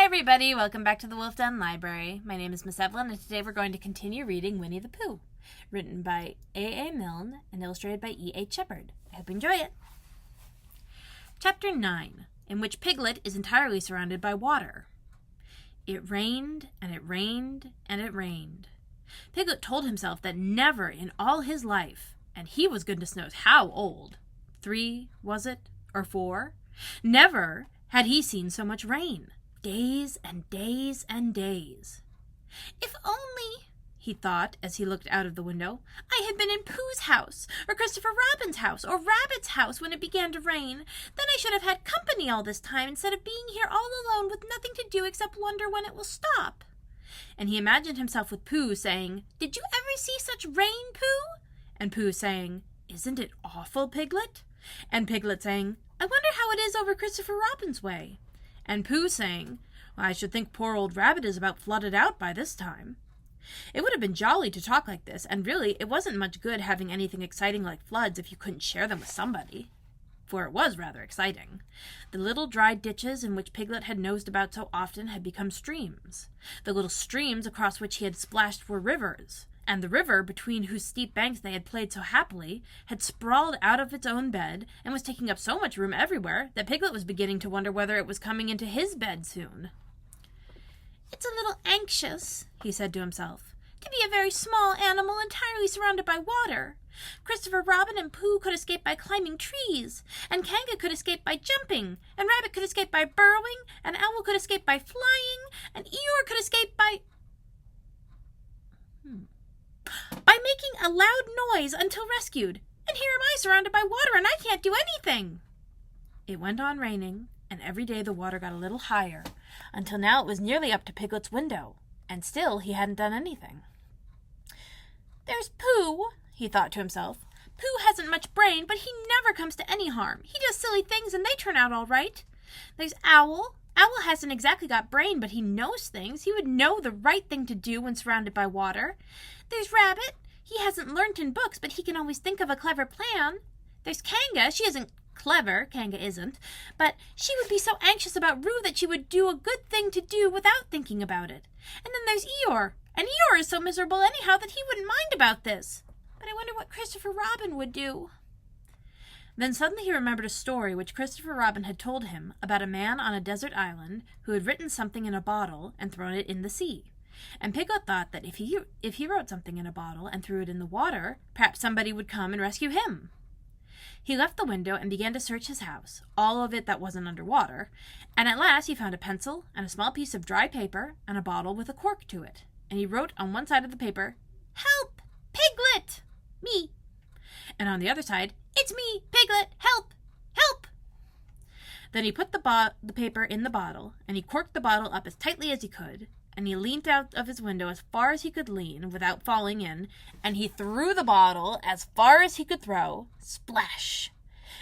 everybody, welcome back to the Wolf Den Library. My name is Miss Evelyn, and today we're going to continue reading Winnie the Pooh, written by A.A. Milne and illustrated by E.H. Shepard. I hope you enjoy it. Chapter 9, in which Piglet is entirely surrounded by water. It rained, and it rained, and it rained. Piglet told himself that never in all his life, and he was goodness knows how old, 3, was it, or 4, never had he seen so much rain. Days and days and days. If only, he thought as he looked out of the window, I had been in Pooh's house, or Christopher Robin's house, or Rabbit's house when it began to rain. Then I should have had company all this time instead of being here all alone with nothing to do except wonder when it will stop. And he imagined himself with Pooh saying, Did you ever see such rain, Pooh? And Pooh saying, Isn't it awful, Piglet? And Piglet saying, I wonder how it is over Christopher Robin's way. And Pooh saying, I should think poor old Rabbit is about flooded out by this time. It would have been jolly to talk like this, and really it wasn't much good having anything exciting like floods if you couldn't share them with somebody. For it was rather exciting. The little dry ditches in which Piglet had nosed about so often had become streams. The little streams across which he had splashed were rivers, and the river, between whose steep banks they had played so happily, had sprawled out of its own bed, and was taking up so much room everywhere that Piglet was beginning to wonder whether it was coming into his bed soon. It's a little anxious, he said to himself, to be a very small animal entirely surrounded by water. Christopher Robin and Pooh could escape by climbing trees, and Kanga could escape by jumping, and Rabbit could escape by burrowing, and Owl could escape by flying, and Eeyore could escape by making a loud noise until rescued. And here am I surrounded by water, and I can't do anything. It went on raining, and every day the water got a little higher, until now it was nearly up to Piglet's window, and still he hadn't done anything. There's Pooh, he thought to himself. Pooh hasn't much brain, but he never comes to any harm. He does silly things, and they turn out all right. There's Owl. Owl hasn't exactly got brain, but he knows things. He would know the right thing to do when surrounded by water. There's Rabbit. He hasn't learnt in books, but he can always think of a clever plan. There's Kanga. She isn't clever, Kanga isn't, but she would be so anxious about Roo that she would do a good thing to do without thinking about it. And then there's Eeyore. And Eeyore is so miserable anyhow that he wouldn't mind about this. But I wonder what Christopher Robin would do. Then suddenly he remembered a story which Christopher Robin had told him about a man on a desert island who had written something in a bottle and thrown it in the sea. And Piglet thought that if he wrote something in a bottle and threw it in the water, perhaps somebody would come and rescue him. He left the window and began to search his house, all of it that wasn't under water, and at last he found a pencil and a small piece of dry paper and a bottle with a cork to it, and he wrote on one side of the paper, Help! Piglet! Me. And on the other side, It's me, Piglet! Help! Help! Then he put the paper in the bottle, and he corked the bottle up as tightly as he could, and he leaned out of his window as far as he could lean without falling in, and he threw the bottle as far as he could throw, splash!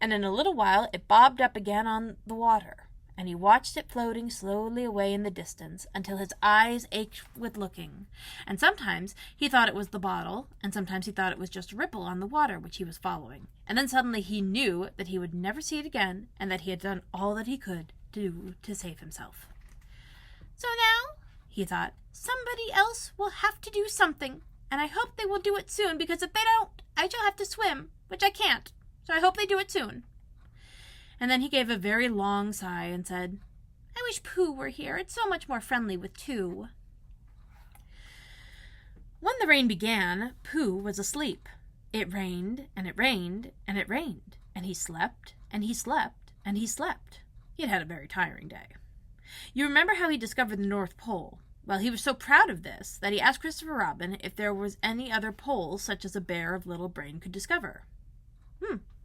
And in a little while it bobbed up again on the water, and he watched it floating slowly away in the distance until his eyes ached with looking, and sometimes he thought it was the bottle, and sometimes he thought it was just a ripple on the water which he was following, and then suddenly he knew that he would never see it again, and that he had done all that he could do to save himself. So now, he thought, somebody else will have to do something, and I hope they will do it soon, because if they don't, I shall have to swim, which I can't, so I hope they do it soon. And then he gave a very long sigh and said, I wish Pooh were here. It's so much more friendly with two. When the rain began, Pooh was asleep. It rained, and it rained, and it rained, and he slept, and he slept, and he slept. He had had a very tiring day. You remember how he discovered the North Pole? Well, he was so proud of this that he asked Christopher Robin if there was any other pole such as a bear of little brain could discover.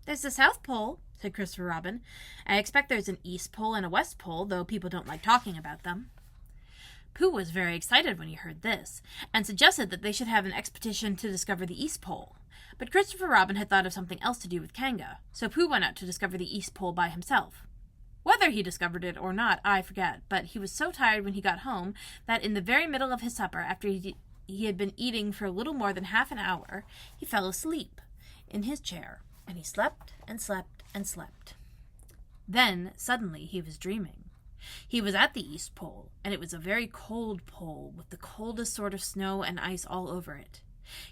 There's the South Pole, said Christopher Robin. I expect there's an East Pole and a West Pole, though people don't like talking about them. Pooh was very excited when he heard this, and suggested that they should have an expedition to discover the East Pole. But Christopher Robin had thought of something else to do with Kanga, so Pooh went out to discover the East Pole by himself. Whether he discovered it or not, I forget, but he was so tired when he got home that in the very middle of his supper, after he had been eating for a little more than half an hour, he fell asleep in his chair, and he slept and slept and slept. Then, suddenly, he was dreaming. He was at the East Pole, and it was a very cold pole with the coldest sort of snow and ice all over it.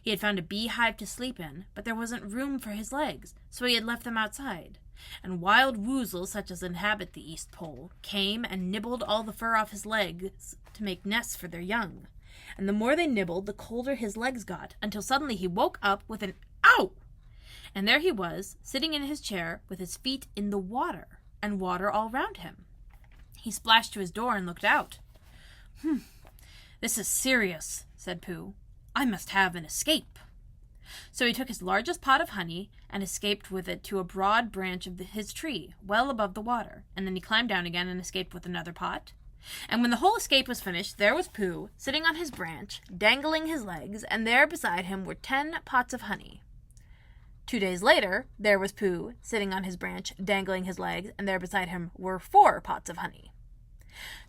He had found a beehive to sleep in, but there wasn't room for his legs, so he had left them outside. And wild woozles, such as inhabit the East Pole, came and nibbled all the fur off his legs to make nests for their young. And the more they nibbled, the colder his legs got, until suddenly he woke up with an "Ow!" And there he was, sitting in his chair with his feet in the water, and water all round him. He splashed to his door and looked out. This is serious," said Pooh. "I must have an escape." So he took his largest pot of honey and escaped with it to a broad branch of his tree, well above the water, and then he climbed down again and escaped with another pot. And when the whole escape was finished, there was Pooh, sitting on his branch, dangling his legs, and there beside him were 10 pots of honey. 2 days later, there was Pooh, sitting on his branch, dangling his legs, and there beside him were 4 pots of honey.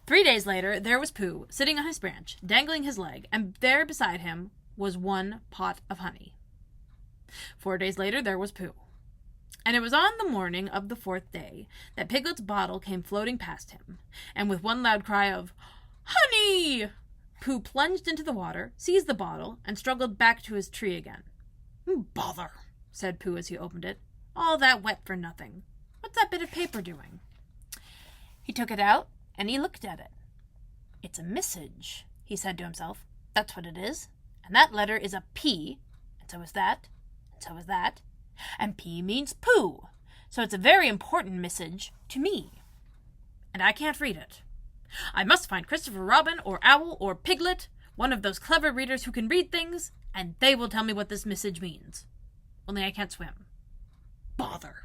3 days later, there was Pooh, sitting on his branch, dangling his leg, and there beside him was 1 pot of honey. 4 days later, there was Pooh. And it was on the morning of the 4th day that Piglet's bottle came floating past him, and with one loud cry of "Honey!" Pooh plunged into the water, seized the bottle, and struggled back to his tree again. "Bother!" said Pooh as he opened it. "All that wet for nothing. What's that bit of paper doing?" He took it out, and he looked at it. "It's a message," he said to himself. "That's what it is. And that letter is a P, and so is that, and so is that. And P means Pooh, so it's a very important message to me. And I can't read it. I must find Christopher Robin or Owl or Piglet, one of those clever readers who can read things, and they will tell me what this message means. Only I can't swim. Bother."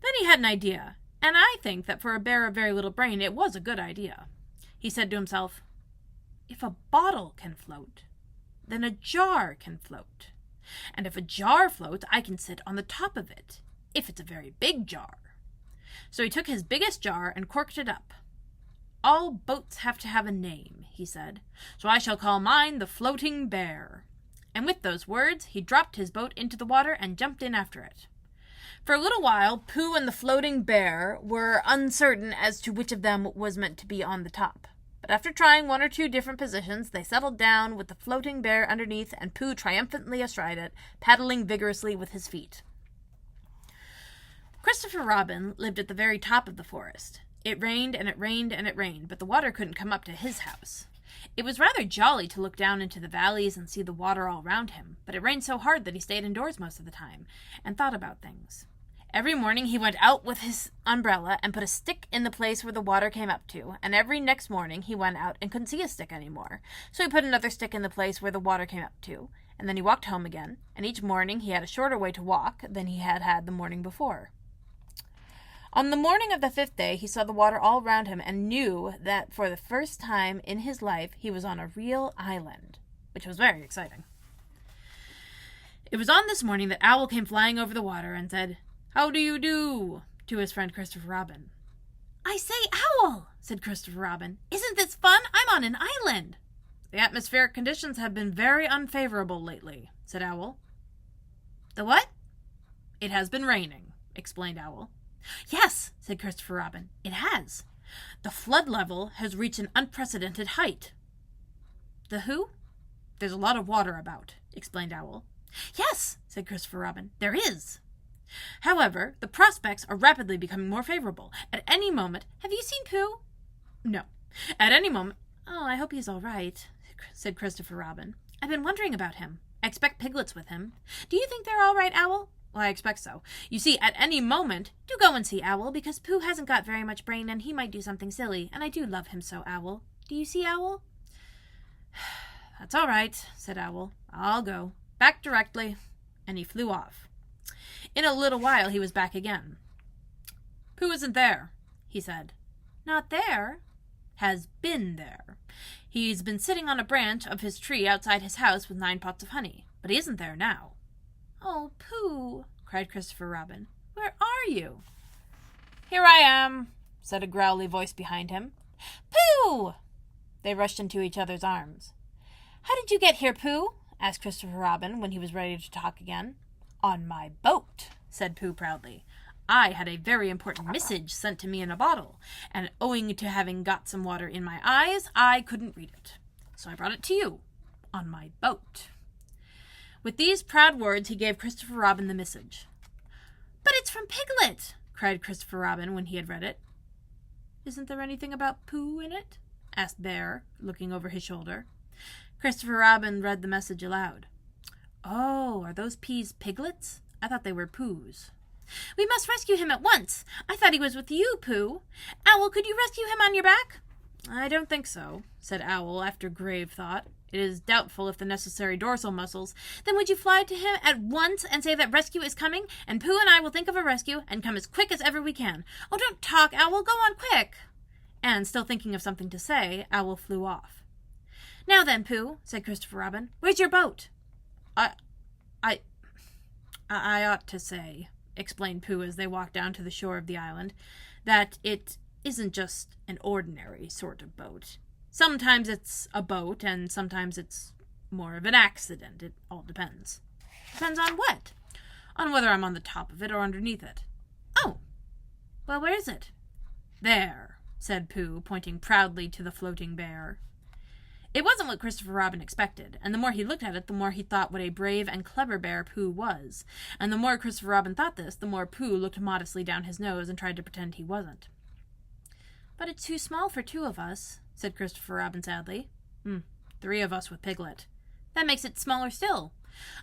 Then he had an idea, and I think that for a bear of very little brain it was a good idea. He said to himself, "If a bottle can float, then a jar can float. And if a jar floats, I can sit on the top of it, if it's a very big jar." So he took his biggest jar and corked it up. "All boats have to have a name," he said, "so I shall call mine the Floating Bear." And with those words, he dropped his boat into the water and jumped in after it. For a little while, Pooh and the Floating Bear were uncertain as to which of them was meant to be on the top. But after trying 1 or 2 different positions, they settled down with the Floating Bear underneath and Pooh triumphantly astride it, paddling vigorously with his feet. Christopher Robin lived at the very top of the forest. It rained and it rained and it rained, but the water couldn't come up to his house. It was rather jolly to look down into the valleys and see the water all round him, but it rained so hard that he stayed indoors most of the time and thought about things. Every morning he went out with his umbrella and put a stick in the place where the water came up to, and every next morning he went out and couldn't see a stick any more, so he put another stick in the place where the water came up to, and then he walked home again, and each morning he had a shorter way to walk than he had had the morning before. On the morning of the 5th day he saw the water all round him and knew that for the first time in his life he was on a real island, which was very exciting. It was on this morning that Owl came flying over the water and said, "How do you do?" to his friend Christopher Robin. "I say, Owl," said Christopher Robin, "isn't this fun? I'm on an island." "The atmospheric conditions have been very unfavorable lately," said Owl. "The what?" "It has been raining," explained Owl. "Yes," said Christopher Robin, "it has. The flood level has reached an unprecedented height." "The who?" "There's a lot of water about," explained Owl. "Yes," said Christopher Robin, "there is. However, the prospects are rapidly becoming more favorable. At any moment— Have you seen Pooh?" "No. At any moment— "Oh, I hope he's all right," said Christopher Robin. "I've been wondering about him. I expect Piglet's with him. Do you think they're all right, Owl?" "Well, I expect so. You see, at any moment— "Do go and see, Owl, because Pooh hasn't got very much brain and he might do something silly, and I do love him so, Owl. Do you see, Owl?" "That's all right," said Owl. "I'll go. Back directly." And he flew off. In a little while he was back again. "Pooh isn't there," he said. "Not there?" "Has been there. He's been sitting on a branch of his tree outside his house with 9 pots of honey, but he isn't there now." "Oh, Pooh," cried Christopher Robin, "where are you?" "Here I am," said a growly voice behind him. "Pooh!" They rushed into each other's arms. "How did you get here, Pooh?" asked Christopher Robin when he was ready to talk again. "On my boat," said Pooh proudly. I had a very important message sent to me in a bottle, and owing to having got some water in my eyes, I couldn't read it. So I brought it to you, on my boat." With these proud words, he gave Christopher Robin the message. "But it's from Piglet!" cried Christopher Robin when he had read it. "Isn't there anything about Pooh in it?" asked Bear, looking over his shoulder. Christopher Robin read the message aloud. "Oh, are those P's Piglets? I thought they were Poohs." "We must rescue him at once. I thought he was with you, Pooh. Owl, could you rescue him on your back?" "I don't think so," said Owl after grave thought. "It is doubtful if the necessary dorsal muscles—" "Then would you fly to him at once and say that rescue is coming, and Pooh and I will think of a rescue and come as quick as ever we can. Oh, don't talk, Owl. Go on quick." And, still thinking of something to say, Owl flew off. "Now then, Pooh," said Christopher Robin, "where's your boat?" I ought to say," explained Pooh as they walked down to the shore of the island, "that it isn't just an ordinary sort of boat. Sometimes it's a boat, and sometimes it's more of an accident. It all depends." "Depends on what?" "On whether I'm on the top of it or underneath it." "Oh, well, where is it?" "There," said Pooh, pointing proudly to the floating bear. It wasn't what Christopher Robin expected, and the more he looked at it, the more he thought what a brave and clever bear Pooh was. And the more Christopher Robin thought this, the more Pooh looked modestly down his nose and tried to pretend he wasn't. "But it's too small for two of us," said Christopher Robin sadly. 3 of us with Piglet." "That makes it smaller still.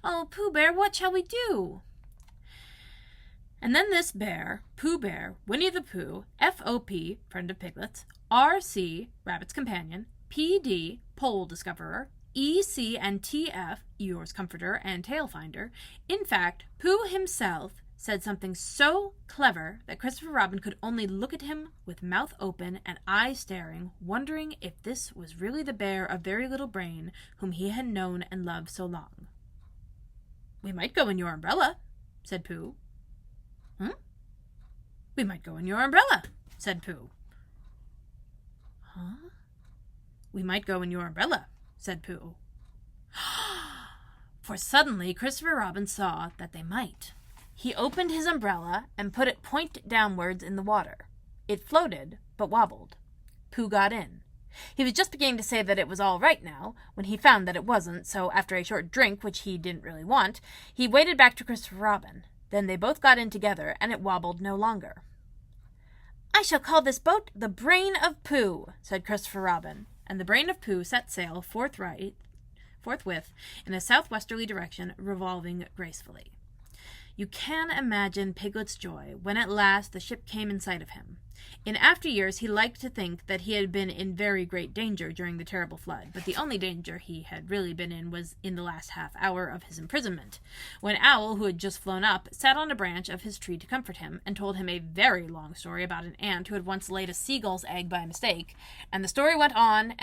Oh, Pooh Bear, what shall we do?" And then this bear, Pooh Bear, Winnie the Pooh, FOP, friend of Piglets, RC, rabbit's companion, PD, pole discoverer, EC and TF, Eeyore's comforter and tail finder, in fact, Pooh himself, said something so clever that Christopher Robin could only look at him with mouth open and eyes staring, wondering if this was really the bear of very little brain whom he had known and loved so long. "We might go in your umbrella," said Pooh. "We might go in your umbrella," said Pooh. "Huh?" "We might go in your umbrella," said Pooh. For suddenly Christopher Robin saw that they might. He opened his umbrella and put it point downwards in the water. It floated, but wobbled. Pooh got in. He was just beginning to say that it was all right now, when he found that it wasn't, so after a short drink, which he didn't really want, he waded back to Christopher Robin. Then they both got in together, and it wobbled no longer. "I shall call this boat the Brain of Pooh," said Christopher Robin, and the Brain of Pooh set sail forthwith in a southwesterly direction, revolving gracefully. You can imagine Piglet's joy when at last the ship came in sight of him. In after years he liked to think that he had been in very great danger during the terrible flood, but the only danger he had really been in was in the last half hour of his imprisonment, when Owl, who had just flown up, sat on a branch of his tree to comfort him, and told him a very long story about an ant who had once laid a seagull's egg by mistake, and the story went on,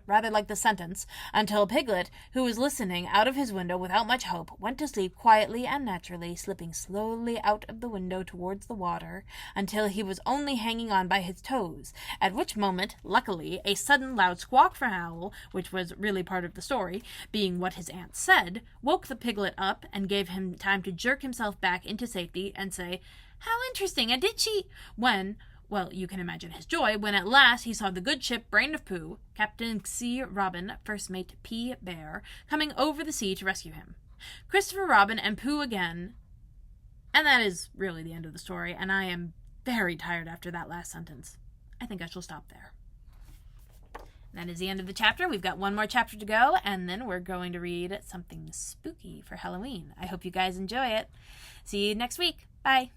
rather like the sentence, until Piglet, who was listening out of his window without much hope, went to sleep quietly and naturally, slipping slowly out of the window towards the water, until he was only hanging on by his toes, at which moment, luckily, a sudden loud squawk from Owl, which was really part of the story, being what his aunt said, woke the Piglet up and gave him time to jerk himself back into safety and say, "How interesting, and did she—" Well, you can imagine his joy when at last he saw the good ship Brain of Pooh, Captain C. Robin, First Mate P. Bear, coming over the sea to rescue him. Christopher Robin and Pooh again. And that is really the end of the story, and I am very tired after that last sentence. I think I shall stop there. That is the end of the chapter. We've got one more chapter to go, and then we're going to read something spooky for Halloween. I hope you guys enjoy it. See you next week. Bye.